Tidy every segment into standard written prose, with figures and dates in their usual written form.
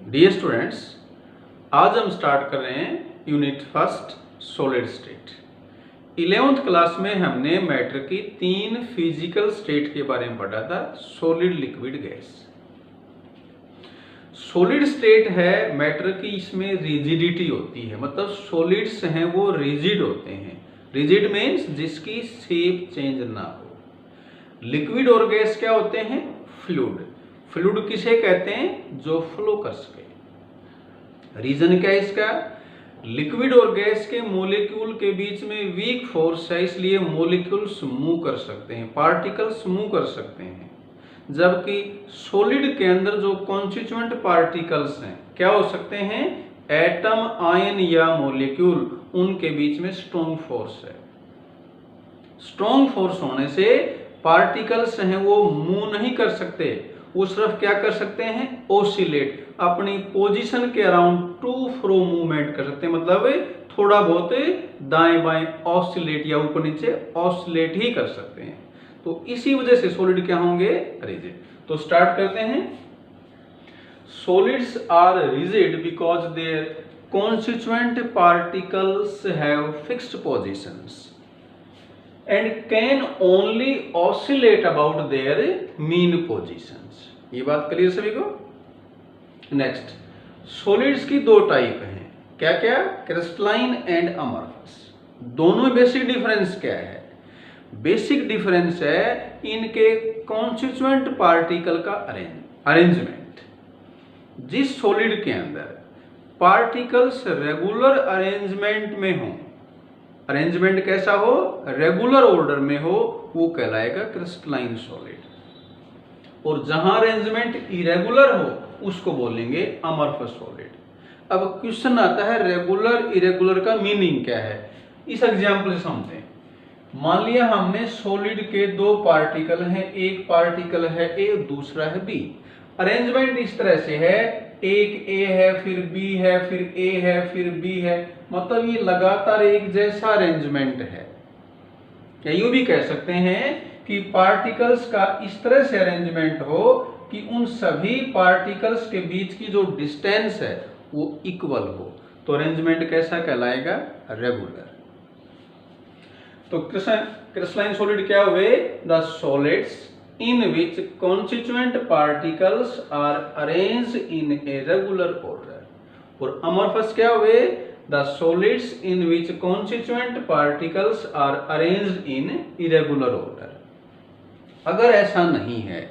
Dear students, आज हम start कर रहे हैं unit first solid state. 11th class में हमने मैटर की 3 फिजिकल स्टेट के बारे में पढ़ा था। Solid, liquid, gas. Solid state है मैटर की, इसमें रिजिडिटी होती है, मतलब सॉलिड्स हैं वो रिजिड होते हैं। रिजिड मीन्स जिसकी शेप चेंज ना हो। लिक्विड और गैस क्या होते हैं? फ्लूइड। फ्लूइड किसे कहते हैं? जो फ्लो कर सके। रीजन क्या है इसका? लिक्विड और गैस के मॉलिक्यूल के बीच में वीक फोर्स है, इसलिए मॉलिक्यूल्स मूव कर सकते हैं, पार्टिकल्स मूव कर सकते हैं। जबकि सॉलिड के अंदर जो कॉन्स्टिट्यूएंट पार्टिकल्स हैं क्या हो सकते हैं? एटम, आयन या मॉलिक्यूल, उनके बीच में स्ट्रॉन्ग फोर्स है। स्ट्रॉन्ग फोर्स होने से पार्टिकल्स हैं वो मूव नहीं कर सकते, वो सिर्फ क्या कर सकते हैं? ऑसिलेट, अपनी पोजीशन के अराउंड टू फ्रो मूवमेंट कर सकते हैं, मतलब थोड़ा बहुत दाएं बाएं ऑसिलेट या ऊपर नीचे ऑसिलेट ही कर सकते हैं। तो इसी वजह से सॉलिड क्या होंगे? रिजिड। तो स्टार्ट करते हैं। Solids are rigid because their constituent particles have fixed positions and can only oscillate about their mean positions। ये बात क्लियर सभी को? नेक्स्ट, सॉलिड्स की 2 टाइप हैं। क्या क्या? Crystalline and amorphous. दोनों में बेसिक डिफरेंस क्या है? बेसिक डिफरेंस है इनके कॉन्स्टिट्यूएंट पार्टिकल का अरेंजमेंट। जिस सॉलिड के अंदर पार्टिकल्स रेगुलर अरेंजमेंट में हों, अरेंजमेंट कैसा हो? रेगुलर ऑर्डर में हो, वो कहलाएगा क्रिस्टलाइन सॉलिड। और जहां अरेंजमेंट इरेगुलर हो उसको बोलेंगे अमॉर्फस सॉलिड। अब क्वेश्चन आता है रेगुलर इरेगुलर का मीनिंग क्या है? इस एग्जांपल से समझते हैं। मान लिया हमने सॉलिड के 2 पार्टिकल हैं, एक पार्टिकल है ए, दूसरा है बी। अरेंजमेंट इस तरह से है, एक ए है, फिर बी है, फिर ए है, फिर बी है, मतलब ये लगातार एक जैसा अरेंजमेंट है। या यूं भी कह सकते हैं कि पार्टिकल्स का इस तरह से अरेंजमेंट हो कि उन सभी पार्टिकल्स के बीच की जो डिस्टेंस है वो इक्वल हो, तो अरेंजमेंट कैसा कहलाएगा? रेगुलर। तो क्रिस्टलाइन सॉलिड क्या हुए? The solids in which constituent particles are arranged in a regular order। और amorphous क्या हुए? the solids in which constituent particles are arranged in irregular order। अगर ऐसा नहीं है,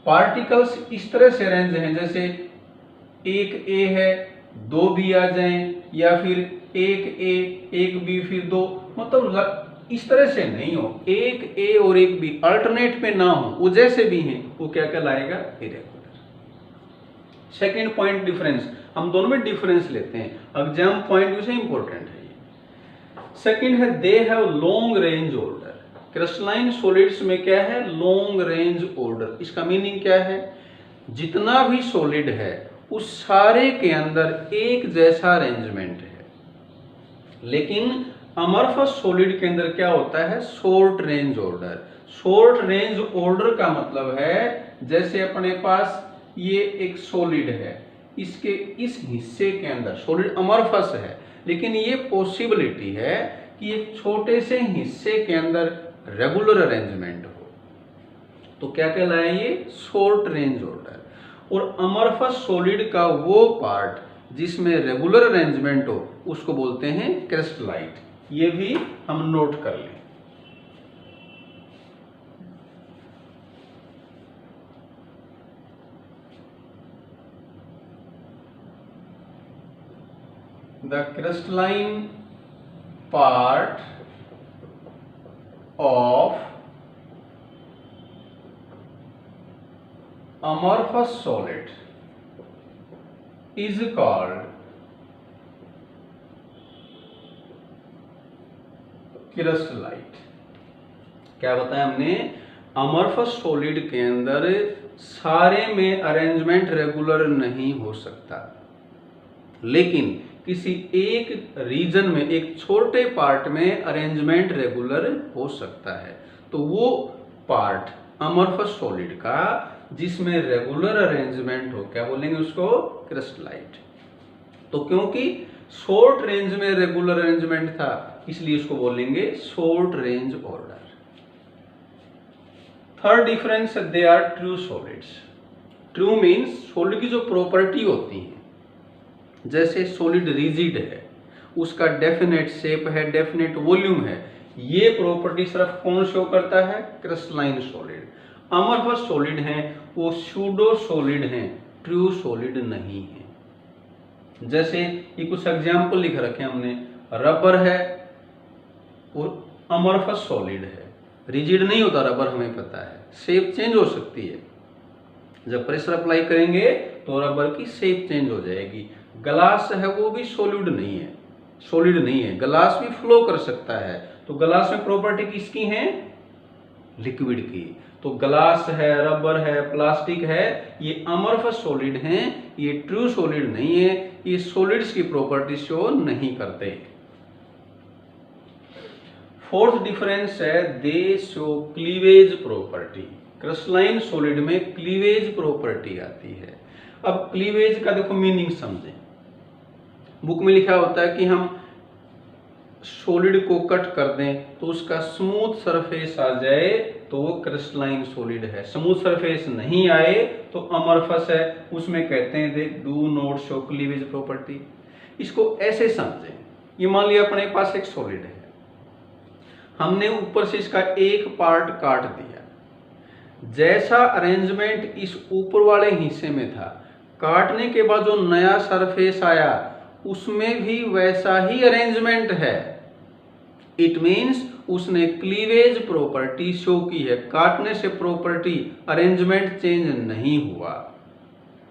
पार्टिकल्स इस तरह से अरेंज हैं जैसे एक ए है, 2 बी आ जाएं, या फिर एक ए, एक बी, फिर 2, मतलब इस तरह से नहीं हो, एक ए और एक बी अल्टरनेट पे ना हो, वो जैसे भी हैं, वो क्या कहलाएगा? इरेगुलर। सेकंड पॉइंट डिफरेंस, हम दोनों में डिफरेंस लेते हैं, एग्जाम पॉइंट से इंपॉर्टेंट है ये। सेकंड है they have long range order. Crystalline solids में क्या है? Long range order. इसका मीनिंग क्या है? जितना भी सॉलिड है उस सारे के अंदर एक जैसा अरेंजमेंट है। लेकिन अमॉर्फस सॉलिड के अंदर क्या होता है? Short range order. Short range order का मतलब है जैसे अपने पास ये एक सॉलिड है, इसके इस हिस्से के अंदर सॉलिड अमॉर्फस है, लेकिन ये पॉसिबिलिटी है कि एक छोटे से हिस्से के अंदर रेगुलर अरेंजमेंट हो, तो क्या कहलाए ये? Short range order. और अमॉर्फस सॉलिड का वो पार्ट जिसमें रेगुलर अरेंजमेंट हो उसको बोलते हैं क्रिस्टलाइट। ये भी हम नोट कर लें। The crystalline part of amorphous solid is called crystallite. क्या बताया हमने? अमॉर्फस सॉलिड के अंदर सारे में अरेंजमेंट रेगुलर नहीं हो सकता, लेकिन किसी एक रीजन में, एक छोटे पार्ट में अरेंजमेंट रेगुलर हो सकता है। तो वो पार्ट अमॉर्फस सॉलिड का जिसमें रेगुलर अरेंजमेंट हो, क्या बोलेंगे उसको? क्रिस्टलाइट। तो क्योंकि शॉर्ट रेंज में रेगुलर अरेंजमेंट था इसलिए इसको बोलेंगे short range order. Third difference, they are true solids. True means solid की जो प्रॉपर्टी होती है, जैसे सॉलिड रिजिड है, उसका डेफिनेट शेप है, डेफिनेट वॉल्यूम है, ये प्रॉपर्टी सिर्फ कौन शो करता है? Crystalline solid. अमरफस सॉलिड हैं वो सूडो सॉलिड हैं, ट्रू सॉलिड नहीं है। जैसे ये कुछ एग्जाम्पल लिख रखे हमने, रबर है और अमरफस सॉलिड है। रिजिड नहीं होता रबर, हमें पता है, शेप चेंज हो सकती है, जब प्रेशर अप्लाई करेंगे तो रबर की शेप चेंज हो जाएगी। ग्लास है वो भी सॉलिड नहीं है, सॉलिड नहीं है, ग्लास भी फ्लो कर सकता है। तो ग्लास में प्रॉपर्टी किसकी है? लिक्विड की। तो ग्लास है, रबर है, प्लास्टिक है, ये अमरफस सॉलिड हैं, ये ट्रू सॉलिड नहीं है, ये सॉलिड्स की प्रॉपर्टी शो नहीं करते। फोर्थ डिफरेंस है, दे show cleavage property. Crystalline solid में क्लीवेज प्रॉपर्टी आती है। अब क्लीवेज का देखो मीनिंग समझें। बुक में लिखा होता है कि हम सॉलिड को कट कर दें तो उसका स्मूथ सरफेस आ जाए तो वो क्रिस्टलाइन सॉलिड है, स्मूथ सरफेस नहीं आए तो अमरफस है, उसमें कहते हैं दे do not show cleavage property. इसको ऐसे समझें, ये मान लिया अपने पास एक सॉलिड है, हमने ऊपर से इसका एक पार्ट काट दिया, जैसा अरेंजमेंट इस ऊपर वाले हिस्से में था, काटने के बाद जो नया सरफेस आया उसमें भी वैसा ही अरेंजमेंट है। इट मीन्स उसने क्लीवेज प्रॉपर्टी शो की है, काटने से प्रॉपर्टी अरेंजमेंट चेंज नहीं हुआ।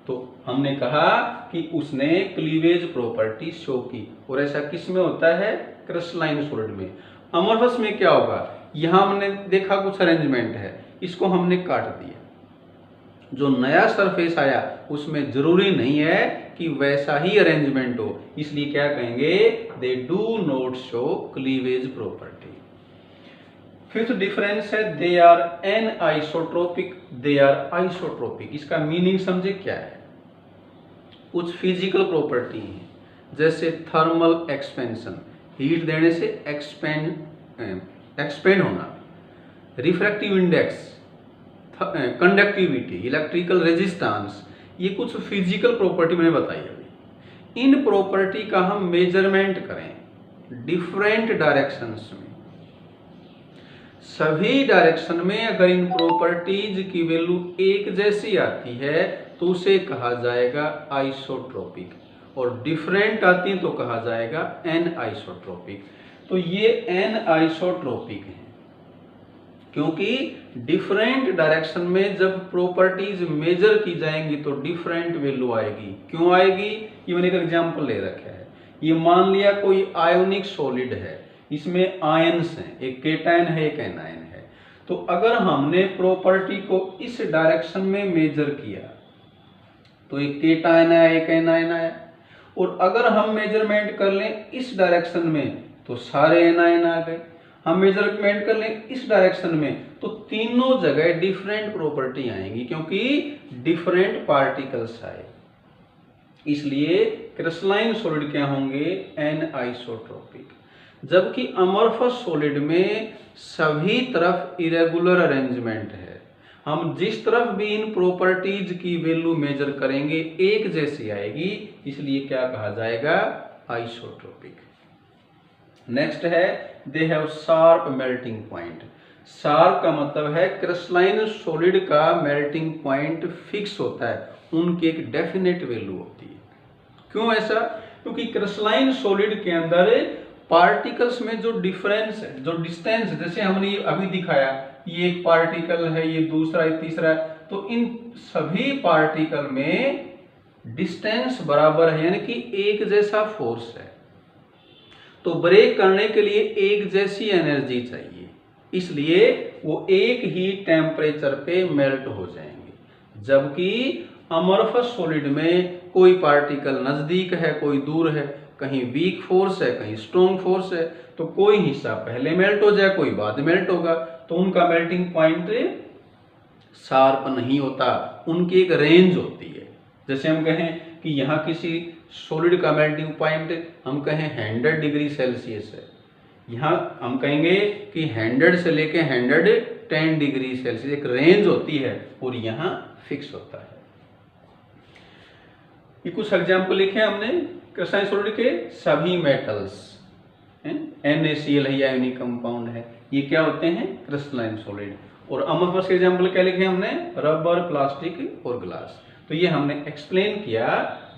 तो हमने कहा कि उसने क्लीवेज प्रॉपर्टी शो की, और ऐसा किस में होता है? क्रिस्टलाइन सॉलिड में। अमरफस में क्या होगा? यहां हमने देखा कुछ अरेंजमेंट है, इसको हमने काट दिया, जो नया सरफेस आया उसमें जरूरी नहीं है कि वैसा ही अरेंजमेंट हो, इसलिए क्या कहेंगे? They do not show cleavage property. Fifth difference है, they are anisotropic, they are isotropic. इसका मीनिंग समझे क्या है? कुछ फिजिकल प्रॉपर्टी है, जैसे थर्मल एक्सपेंशन, हीट देने से एक्सपेंड होना, refractive index, conductivity, electrical resistance, ये कुछ फिजिकल प्रॉपर्टी मैंने बताई अभी। इन प्रॉपर्टी का हम मेजरमेंट करें डिफरेंट डायरेक्शंस में, सभी डायरेक्शन में अगर इन प्रॉपर्टीज की वैल्यू एक जैसी आती है तो उसे कहा जाएगा आइसोट्रोपिक, और डिफरेंट आती है तो कहा जाएगा एन आइसोट्रोपिक। तो ये एन आइसोट्रोपिक है क्योंकि डिफरेंट डायरेक्शन में जब प्रॉपर्टीज मेजर की जाएंगी तो डिफरेंट वैल्यू आएगी। क्यों आएगी? ये मैंने एक एग्जांपल ले रखा है। ये मान लिया कोई आयोनिक सॉलिड है, इसमें आयंस हैं, एक केटायन है एक एनायन है। तो अगर हमने प्रॉपर्टी को इस डायरेक्शन में मेजर किया तो एक केटायन आया एक एनायन आया, और अगर हम मेजरमेंट कर लें इस डायरेक्शन में तो सारे एनायन आ गए। हम मेजरमेंट कर लें इस डायरेक्शन में तो तीनों जगह डिफरेंट प्रॉपर्टी आएंगी क्योंकि डिफरेंट पार्टिकल्स आए, इसलिए क्रिस्टलाइन सॉलिड क्या होंगे? Anisotropic. जबकि अमरफस सॉलिड में सभी तरफ इरेगुलर अरेंजमेंट है, हम जिस तरफ भी इन प्रॉपर्टीज की वैल्यू मेजर करेंगे एक जैसी आएगी, इसलिए क्या कहा जाएगा? आइसोट्रोपिक। नेक्स्ट है, they have sharp melting point. Sharp का मतलब है क्रिस्टलाइन सॉलिड का मेल्टिंग पॉइंट फिक्स होता है, उनकी एक डेफिनेट वैल्यू होती है। क्यों ऐसा? क्योंकि क्रिस्टलाइन सॉलिड के अंदर पार्टिकल्स में जो डिफरेंस है, जो डिस्टेंस, जैसे हमने अभी दिखाया, ये एक पार्टिकल है, ये दूसरा, ये तीसरा, तो इन सभी पार्टिकल में डिस्टेंस बराबर है, यानी कि एक जैसा फोर्स है। तो ब्रेक करने के लिए एक जैसी एनर्जी चाहिए, इसलिए वो एक ही टेम्परेचर पे मेल्ट हो जाएंगे। जबकि अमरफस सॉलिड में कोई पार्टिकल नजदीक है, कोई दूर है, कहीं वीक फोर्स है, कहीं स्ट्रॉन्ग फोर्स है, तो कोई हिस्सा पहले मेल्ट हो जाए, कोई बाद मेल्ट होगा, तो उनका मेल्टिंग पॉइंट शार्प नहीं होता, उनकी एक रेंज होती है। जैसे हम कहें कि यहाँ किसी सॉलिड का मेल्टिंग पॉइंट हम कहें 100 डिग्री सेल्सियस है, यहाँ हम कहेंगे कि 100 से लेके 110 डिग्री सेल्सियस, एक रेंज होती है और यहाँ फिक्स होता है। ये कुछ एग्जाम्पल लिखे हमने क्रिस्टलाइन सॉलिड के। सभी मेटल्स NaCl है या आयोनिक कंपाउंड है, ये क्या होते हैं? Crystalline solid. और अमरफस के एग्जाम्पल क्या लिखे हमने? रबर, प्लास्टिक और ग्लास। तो ये हमने एक्सप्लेन किया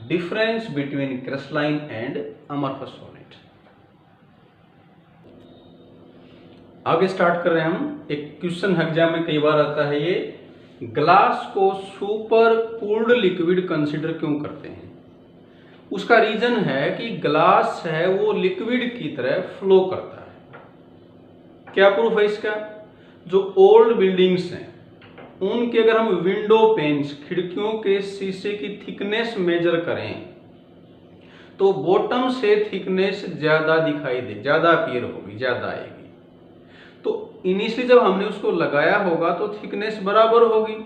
difference between crystalline and amorphous solid. आगे स्टार्ट कर रहे हैं हम। एक क्वेश्चन एग्जाम में कई बार आता है ये, ग्लास को सुपर कूल्ड लिक्विड कंसीडर क्यों करते हैं? उसका रीजन है कि ग्लास है वो लिक्विड की तरह फ्लो करता है। क्या प्रूफ है इसका? जो ओल्ड बिल्डिंग्स हैं उनके अगर हम विंडो पेन्स, खिड़कियों के शीशे की थिकनेस मेजर करें तो बॉटम से थिकनेस ज्यादा दिखाई दे, ज्यादा अपीयर होगी, ज्यादा आएगी। तो इनिशियली जब हमने उसको लगाया होगा तो थिकनेस बराबर होगी,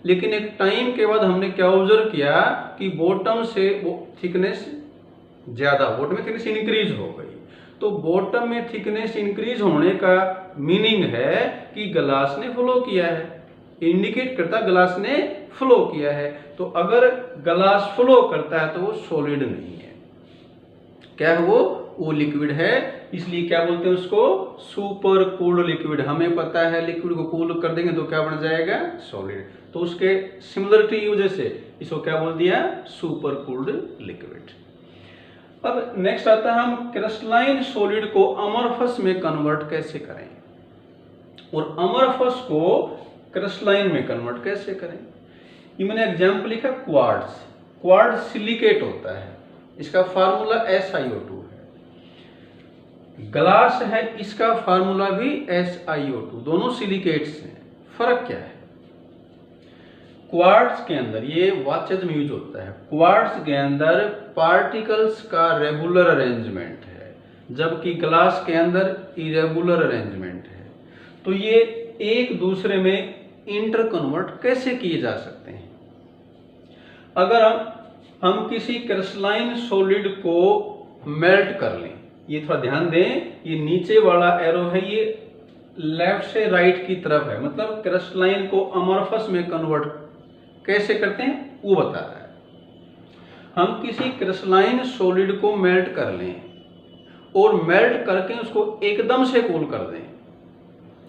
लेकिन एक टाइम के बाद हमने क्या ऑब्जर्व किया कि बॉटम से वो थिकनेस ज्यादा, बॉटम में थिकनेस इंक्रीज हो गई। तो बॉटम में थिकनेस इंक्रीज होने का मीनिंग है कि ग्लास ने फ्लो किया है, इंडिकेट करता ग्लास ने फ्लो किया है। तो अगर ग्लास फ्लो करता है तो वो सॉलिड नहीं है, क्या है वो लिक्विड है। इसलिए क्या बोलते हैं उसको? Super cooled liquid. हमें पता है लिक्विड को कूल कर देंगे तो क्या बन जाएगा? सॉलिड। तो उसके सिमिलरिटी की वजह से इसको क्या बोल दिया? Super cooled liquid. अब नेक्स्ट आता है हम क्रिस्टलाइन सॉलिड को अमरफस में कन्वर्ट कैसे करें और अमरफस को क्रिस्टलाइन में कन्वर्ट कैसे करें। ये मैंने एग्जाम्पल लिखा क्वार्ट्ज। क्वार्ट्ज सिलिकेट होता है, इसका फार्मूला SiO2 है। ग्लास है, इसका फार्मूला भी SiO2, दोनों सिलिकेट्स हैं। फर्क क्या है? क्वार्ट्ज के अंदर, ये वॉचेज में यूज होता है, क्वार्ट्ज के अंदर पार्टिकल्स का रेगुलर अरेंजमेंट है, जबकि ग्लास के अंदर इरेगुलर अरेंजमेंट है। तो ये एक दूसरे में इंटर कन्वर्ट कैसे किए जा सकते हैं? अगर हम किसी क्रिस्टलाइन सॉलिड को मेल्ट कर लें, ये थोड़ा ध्यान दें, ये नीचे वाला एरो है ये लेफ्ट से राइट की तरफ है, मतलब क्रिस्टलाइन को अमरफस में कन्वर्ट कैसे करते हैं वो बता रहा है। हम किसी क्रिस्टलाइन सॉलिड को मेल्ट कर लें और मेल्ट करके उसको एकदम से कूल कर दें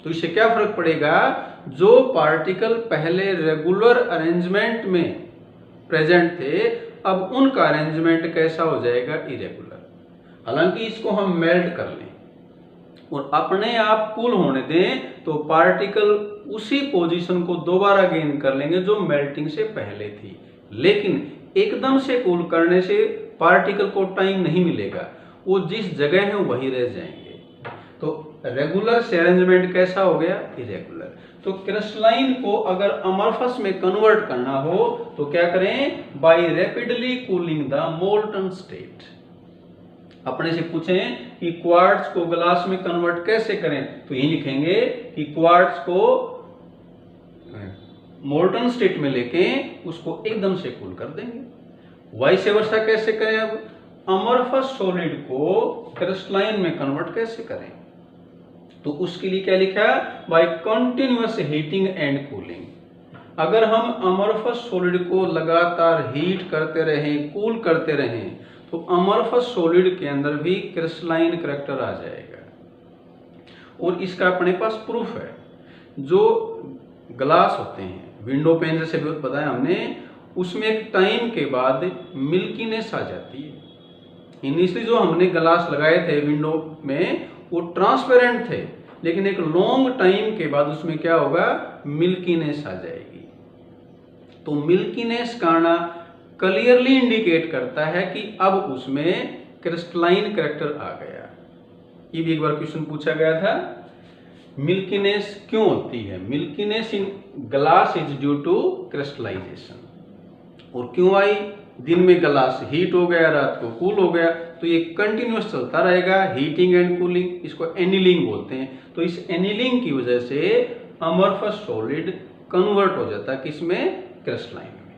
तो इससे क्या फर्क पड़ेगा? जो पार्टिकल पहले रेगुलर अरेंजमेंट में प्रेजेंट थे, अब उनका अरेंजमेंट कैसा हो जाएगा? इरेगुलर। हालांकि इसको हम मेल्ट कर लें और अपने आप कूल होने दें तो पार्टिकल उसी पोजीशन को दोबारा गेन कर लेंगे जो मेल्टिंग से पहले थी, लेकिन एकदम से कूल करने से पार्टिकल को टाइम नहीं मिलेगा, वो जिस जगह है वही रह जाएंगे। तो रेगुलर से अरेंजमेंट कैसा हो गया? इरेगुलर। तो क्रिस्टलाइन को अगर अमरफस में कन्वर्ट करना हो तो क्या करें? By rapidly cooling the molten state. अपने से पूछें कि क्वार्ट्ज को ग्लास में कन्वर्ट कैसे करें, तो यही लिखेंगे कि क्वार्ट्ज को मोल्टन स्टेट में लेके उसको एकदम से कूल कर देंगे। वाइस वर्सा कैसे करें? अब अमरफस सॉलिड को क्रिस्टलाइन में कन्वर्ट कैसे करें? तो उसके लिए क्या लिखा? By continuous heating and cooling. अगर हम अमरफस सॉलिड को लगातार हीट करते रहें, कूल करते रहें, तो अमरफस सॉलिड के अंदर भी क्रिस्टलाइन करैक्टर आ जाएगा। और इसका अपने पास प्रूफ है। जो ग्लास होते हैं, विंडो पेन जैसे बताया हमने, उसमें एक टाइम के बाद मिल्कीनेस आ जाती है। इनिशियली जो हमने ग्लास लगाए थे विंडो में वो ट्रांसपेरेंट थे, लेकिन एक लॉन्ग टाइम के बाद उसमें क्या होगा? मिल्कीनेस आ जाएगी। तो मिल्कीनेस का आना क्लियरली इंडिकेट करता है कि अब उसमें क्रिस्टलाइन करैक्टर आ गया। ये भी एक बार क्वेश्चन पूछा गया था, मिल्कीनेस क्यों होती है? Milkiness in glass is due to crystallisation. और क्यों आई? दिन में ग्लास हीट हो गया, रात को कूल हो गया, तो ये कंटिन्यूअस चलता रहेगा, हीटिंग एंड कूलिंग। इसको एनीलिंग बोलते हैं। तो इस एनीलिंग की वजह से अमरफस सॉलिड कन्वर्ट हो जाता है किसमें, क्रिस्टलाइन में।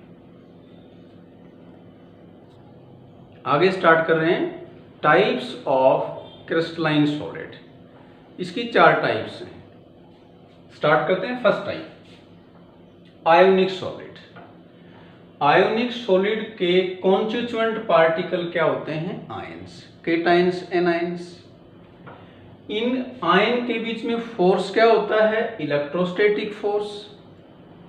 आगे स्टार्ट कर रहे हैं टाइप्स ऑफ क्रिस्टलाइन सॉलिड। इसकी 4 टाइप्स हैं। स्टार्ट करते हैं first type, ionic solid. Ionic solid के कॉन्स्टिट्यूएंट पार्टिकल क्या होते हैं, ions, cations, anions. In ion के बीच में फोर्स क्या होता है, इलेक्ट्रोस्टैटिक फोर्स,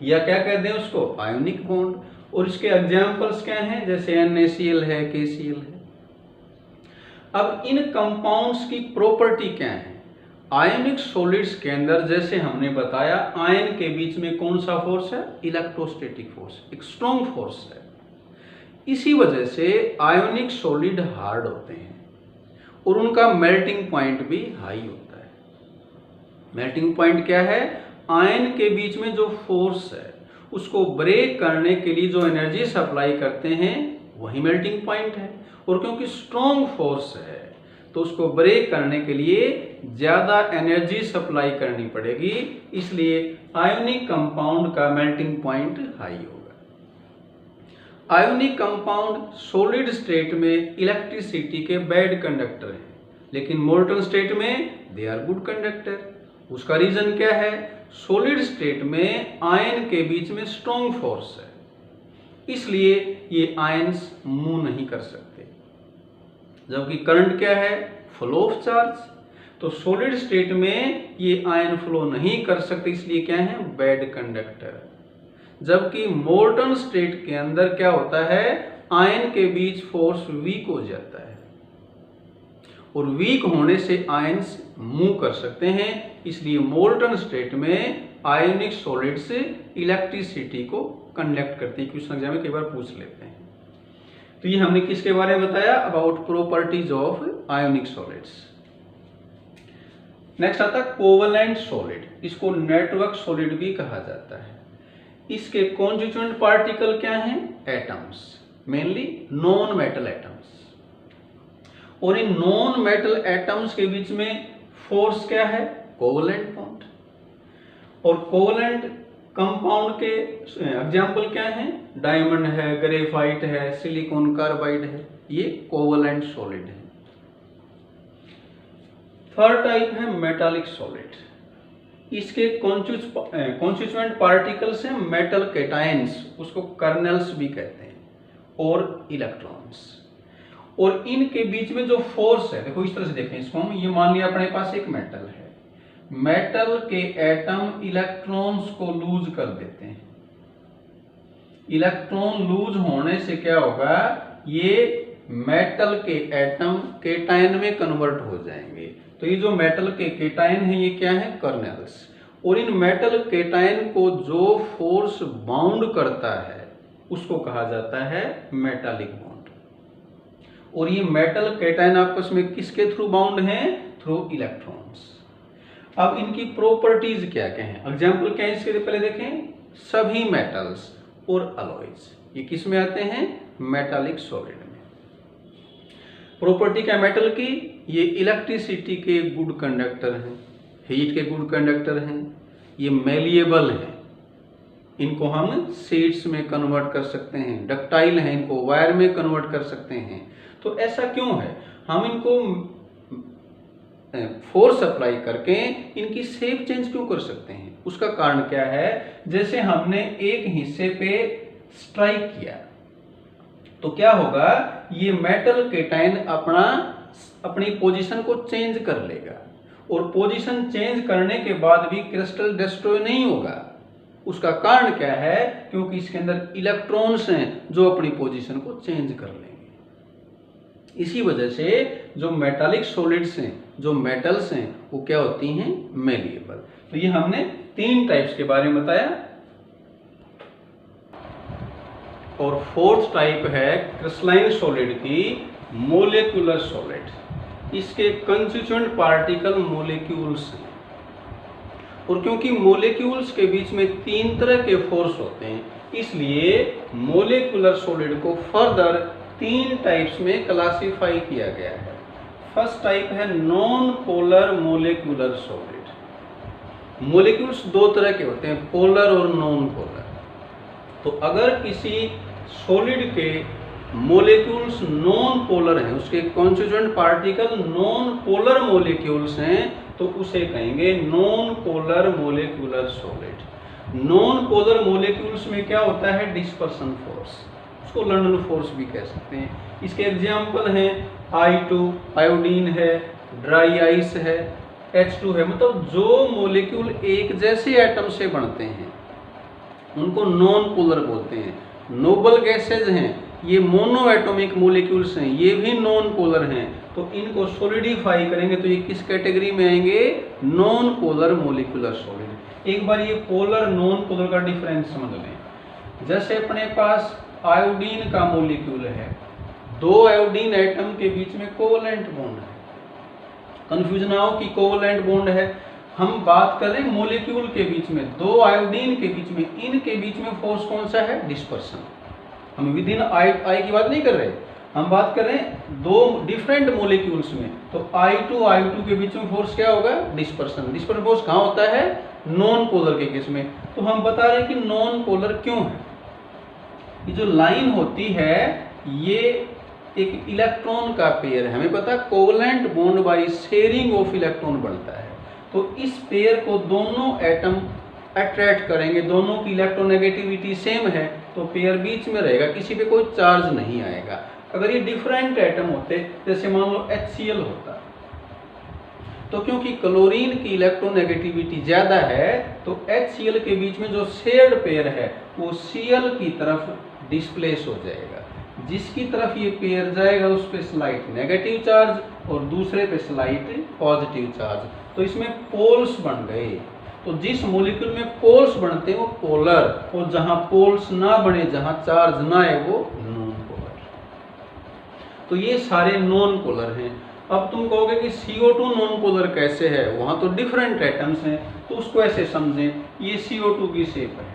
या क्या कहते हैं उसको, आयोनिक बॉन्ड। और इसके एग्जांपल्स क्या हैं, जैसे NaCl है, KCl है। अब इन कंपाउंड्स की प्रॉपर्टी क्या है, आयनिक सॉलिड्स के अंदर जैसे हमने बताया आयन के बीच में कौन सा फोर्स है, इलेक्ट्रोस्टैटिक फोर्स, एक स्ट्रॉन्ग फोर्स है। इसी वजह से आयोनिक सॉलिड हार्ड होते हैं और उनका मेल्टिंग पॉइंट भी हाई होता है। मेल्टिंग पॉइंट क्या है, आयन के बीच में जो फोर्स है उसको ब्रेक करने के लिए जो एनर्जी सप्लाई करते हैं वही मेल्टिंग पॉइंट है। और क्योंकि स्ट्रॉन्ग फोर्स है तो उसको ब्रेक करने के लिए ज्यादा एनर्जी सप्लाई करनी पड़ेगी, इसलिए आयोनिक कंपाउंड का मेल्टिंग पॉइंट हाई होगा। आयोनिक कंपाउंड सॉलिड स्टेट में इलेक्ट्रिसिटी के बैड कंडक्टर हैं, लेकिन मोल्टन स्टेट में दे आर गुड कंडक्टर। उसका रीजन क्या है, सॉलिड स्टेट में आयन के बीच में स्ट्रॉन्ग फोर्स है, इसलिए ये आयंस मूव नहीं कर सकते। जबकि करंट क्या है, फ्लो ऑफ चार्ज, तो सॉलिड स्टेट में ये आयन फ्लो नहीं कर सकते, इसलिए क्या है, बैड कंडक्टर। जबकि मोल्टन स्टेट के अंदर क्या होता है, आयन के बीच फोर्स वीक हो जाता है और वीक होने से आयंस मूव कर सकते हैं, इसलिए मोल्टन स्टेट में आयोनिक सॉलिड से इलेक्ट्रिसिटी को कंडक्ट करते हैं। क्वेश्चन एग्जाम में कई बार पूछ लेते हैं। तो ये हमने किसके बारे में बताया, about properties of ionic solids. Next आता है कोवलेंट सॉलिड, इसको नेटवर्क सॉलिड भी कहा जाता है। इसके कॉन्स्टिट्यूएंट पार्टिकल क्या हैं, atoms, mainly non metal atoms. और इन नॉन मेटल एटम्स के बीच में फोर्स क्या है, कोवलेंट बॉन्ड। और कोवलेंट कंपाउंड के एग्जाम्पल क्या हैं, डायमंड है, ग्रेफाइट है, सिलिकॉन कार्बाइड है, ये कोवलेंट सॉलिड है। थर्ड टाइप है मेटालिक सॉलिड। इसके कॉन्स्टिट्यूएंट पार्टिकल्स हैं मेटल कैटायंस, उसको कर्नल्स भी कहते हैं, और इलेक्ट्रॉन्स। और इनके बीच में जो फोर्स है, देखो इस तरह से देखें इसको हम, ये मान लिया अपने पास एक मेटल है, मेटल के एटम इलेक्ट्रॉन्स को लूज कर देते हैं। इलेक्ट्रॉन लूज होने से क्या होगा, ये मेटल के एटम केटायन में कन्वर्ट हो जाएंगे। तो ये जो मेटल के केटायन है ये क्या है, कर्नल्स। और इन मेटल केटायन को जो फोर्स बाउंड करता है उसको कहा जाता है मेटालिक बॉन्ड। और ये मेटल केटायन आपस में किसके थ्रू बाउंड हैं, थ्रू इलेक्ट्रॉन्स। अब इनकी प्रॉपर्टीज क्या क्या हैं, एग्जाम्पल क्या है इसके पहले देखें, सभी मेटल्स और अलॉयज, ये किस में आते हैं, मेटालिक सॉलिड में। प्रॉपर्टी क्या मेटल की, ये इलेक्ट्रिसिटी के गुड कंडक्टर हैं, हीट के गुड कंडक्टर हैं, ये मेलिएबल हैं, इनको हम शीट्स में कन्वर्ट कर सकते हैं, डक्टाइल हैं, इनको वायर में कन्वर्ट कर सकते हैं। तो ऐसा क्यों है, हम इनको फोर्स अप्लाई करके इनकी शेप चेंज क्यों कर सकते हैं, उसका कारण क्या है, जैसे हमने एक हिस्से पे स्ट्राइक किया तो क्या होगा, ये मेटल केटायन अपनी पोजीशन को चेंज कर लेगा, और पोजीशन चेंज करने के बाद भी क्रिस्टल डिस्ट्रॉय नहीं होगा। उसका कारण क्या है, क्योंकि इसके अंदर इलेक्ट्रॉन्स हैं जो अपनी पोजीशन को चेंज कर लेंगे। इसी वजह से जो मेटालिक सॉलिड्स हैं, जो मेटल्स हैं, वो क्या होती हैं, मेलिएबल। तो ये हमने 3 टाइप्स के बारे में बताया। और फोर्थ टाइप है क्रिस्टलाइन सॉलिड की, मोलिकुलर सॉलिड। इसके कंस्टिट्यूएंट पार्टिकल मोलिक्यूल्स हैं, और क्योंकि मोलिक्यूल्स के बीच में 3 तरह के फोर्स होते हैं, इसलिए मोलिकुलर सॉलिड को फर्दर 3 टाइप्स में क्लासिफाई किया गया है। फर्स्ट टाइप है non polar molecular solid. Molecules दो तरह के होते हैं, पोलर और नॉन पोलर। तो अगर किसी सॉलिड के मोलिक्यूल्स नॉन पोलर हैं, उसके constituent particle non polar molecules हैं, तो उसे कहेंगे non polar molecular solid. Non polar molecules में क्या होता है, डिस्पर्सन फोर्स, उसको लंडन फोर्स भी कह सकते हैं। इसके एग्जाम्पल हैं I2 आयोडीन है, ड्राई आइस है, H2 है। मतलब जो मोलिक्यूल एक जैसे एटम से बनते हैं उनको नॉन पोलर बोलते हैं। नोबल गैसेज हैं, ये मोनो एटॉमिक मोलिक्यूल्स हैं, ये भी नॉन पोलर हैं। तो इनको सॉलिडिफाई करेंगे तो ये किस कैटेगरी में आएंगे, नॉन पोलर मोलिकुलर सॉलिड। एक बार ये पोलर नॉन पोलर का डिफरेंस समझ लें। जैसे अपने पास आयोडीन का मोलिक्यूल है, दो आयोडीन एटम के बीच में कोवलेंट बॉन्ड है, कंफ्यूजन ना हो कि कोवलेंट बॉन्ड है। हम बात कर रहे हैं मोलिक्यूल के बीच में, दो आयोडीन के बीच में, इनके बीच में फोर्स कौन सा है, डिस्पर्सन। हम विद इन आई की बात नहीं कर रहे, हम बात कर रहे हैं दो डिफरेंट मोलिक्यूल्स में। तो I2 के बीच में फोर्स क्या होगा, डिस्पर्सन। डिस्पर्सन फोर्स कहाँ होता है, नॉन पोलर के केस में। तो हम बता रहे हैं कि नॉन पोलर क्यों है। ये जो लाइन होती है ये एक इलेक्ट्रॉन का पेयर है, हमें पता है covalent bond by sharing of electron बनता है। तो इस पेयर को दोनों एटम अट्रैक्ट करेंगे, दोनों की इलेक्ट्रोनेगेटिविटी सेम है, तो पेयर बीच में रहेगा, किसी पे कोई चार्ज नहीं आएगा। अगर ये डिफरेंट एटम होते, जैसे मान लो HCl होता, तो क्योंकि क्लोरीन की इलेक्ट्रोनेगेटिविटी ज़्यादा है तो HCl के बीच में जो शेयर्ड पेयर है वो Cl की तरफ डिस्प्लेस हो जाएगा। जिसकी तरफ ये पेयर जाएगा उस पर स्लाइट नेगेटिव चार्ज और दूसरे पे स्लाइट पॉजिटिव चार्ज, तो इसमें पोल्स बन गए। तो जिस मॉलिक्यूल में पोल्स बनते हैं वो पोलर, और जहां पोल्स ना बने, जहां चार्ज ना आए, वो नॉन पोलर। तो ये सारे नॉन पोलर हैं। अब तुम कहोगे कि CO2 नॉन पोलर कैसे है, वहां तो डिफरेंट एटम्स हैं, तो उसको ऐसे समझें, ये CO2 की शेप है,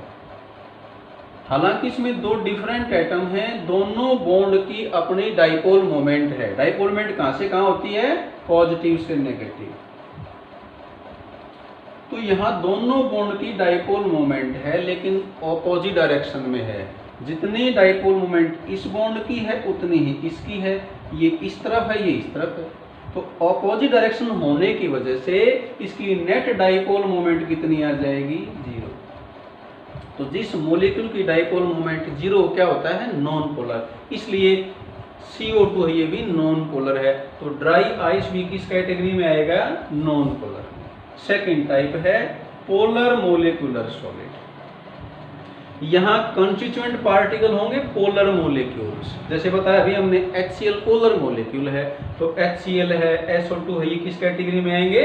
हालांकि इसमें दो डिफरेंट एटम हैं, दोनों बॉन्ड की अपनी डाइपोल मोमेंट है। डाइपोल मोमेंट कहां से कहां होती है, पॉजिटिव से नेगेटिव। तो यहाँ दोनों बॉन्ड की डाइपोल मोमेंट है लेकिन ऑपोजिट डायरेक्शन में है। जितनी डाइपोल मोमेंट इस बॉन्ड की है उतनी ही इसकी है, ये इस तरफ है, ये इस तरफ है। तो ऑपोजिट डायरेक्शन होने की वजह से इसकी नेट डाइपोल मोमेंट कितनी आ जाएगी, 0। तो जिस मॉलिक्यूल की डाइपोल मोमेंट 0 क्या होता है, नॉन पोलर। इसलिए CO2 है, ये भी नॉन पोलर है। तो ड्राई आइस भी किस कैटेगरी में आएगा, नॉन पोलर। सेकेंड टाइप है पोलर मोलिकुलर सॉलिड। यहाँ कंस्टिट्यूएंट पार्टिकल होंगे पोलर मोलिक्यूल्स। जैसे बताया अभी हमने HCl पोलर मोलिक्यूल है, तो HCl है, SO2 है, ये किस कैटेगरी में आएंगे,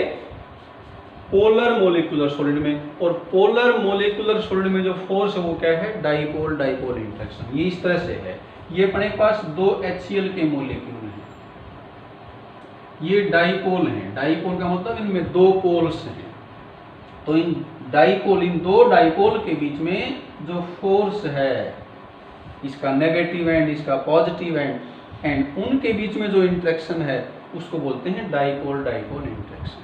पोलर मोलिकुलर सॉलिड में। और पोलर मोलिकुलर सॉलिड में जो फोर्स है वो क्या है, डाइपोल डाइपोल इंटरेक्शन। ये इस तरह से है, ये अपने पास दो HCl के मोलिक्यूल हैं, ये डाइपोल हैं। डाइपोल का मतलब इनमें दो पोल्स हैं। तो इन दो डाइपोल के बीच में जो फोर्स है, इसका नेगेटिव एंड, इसका पॉजिटिव एंड उनके बीच में जो इंटरेक्शन है उसको बोलते हैं डाइपोल डाइपोल इंटरेक्शन।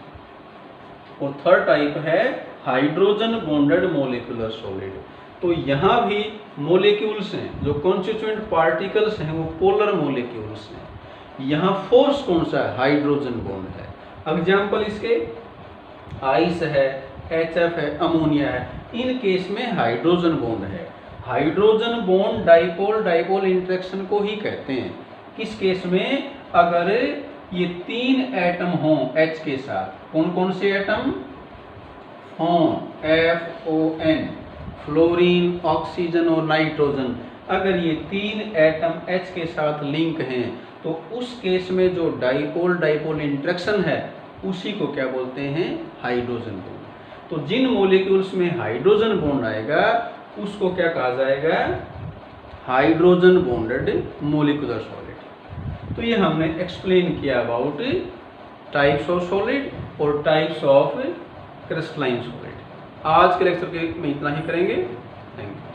और थर्ड टाइप है हाइड्रोजन बॉन्डेड मोलिकुलर सॉलिड। तो यहाँ भी मोलिक्यूल्स हैं, जो कॉन्स्टिट्यूएंट पार्टिकल्स हैं वो पोलर मोलिक्यूल्स हैं। यहाँ फोर्स कौन सा है, हाइड्रोजन बॉन्ड है। एग्जाम्पल इसके आइस है, HF है, अमोनिया है। इन केस में हाइड्रोजन बॉन्ड है। Hydrogen bond dipole dipole interaction को ही कहते हैं। किस केस में, अगर ये 3 एटम हों H के साथ, कौन कौन से एटम, FON, फ्लोरीन, ऑक्सीजन और नाइट्रोजन। अगर ये 3 एटम H के साथ लिंक हैं तो उस केस में जो डाइपोल डाइपोल इंटरेक्शन है उसी को क्या बोलते हैं, हाइड्रोजन बॉन्ड। तो जिन मॉलिक्यूल्स में हाइड्रोजन बॉन्ड आएगा उसको क्या कहा जाएगा, हाइड्रोजन बॉन्डेड मोलिकुलर सॉलिड। तो ये हमने एक्सप्लेन किया अबाउट टाइप्स ऑफ सॉलिड और टाइप्स ऑफ क्रिस्टलाइन सॉलिड। आज के लेक्चर में इतना ही करेंगे। Thank you.